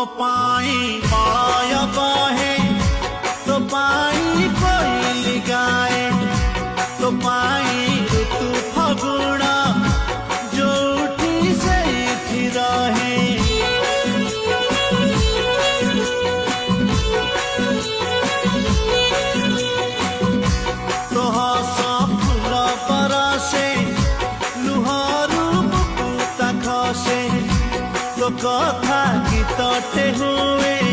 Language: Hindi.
तो पाई माय बहे तो पाई कोइली गाए तो पाई ऋतु फगुण जोठी से रहे तो हस फूल परसे लुहरू मुकुता खसे तो कथा गीतटे हुए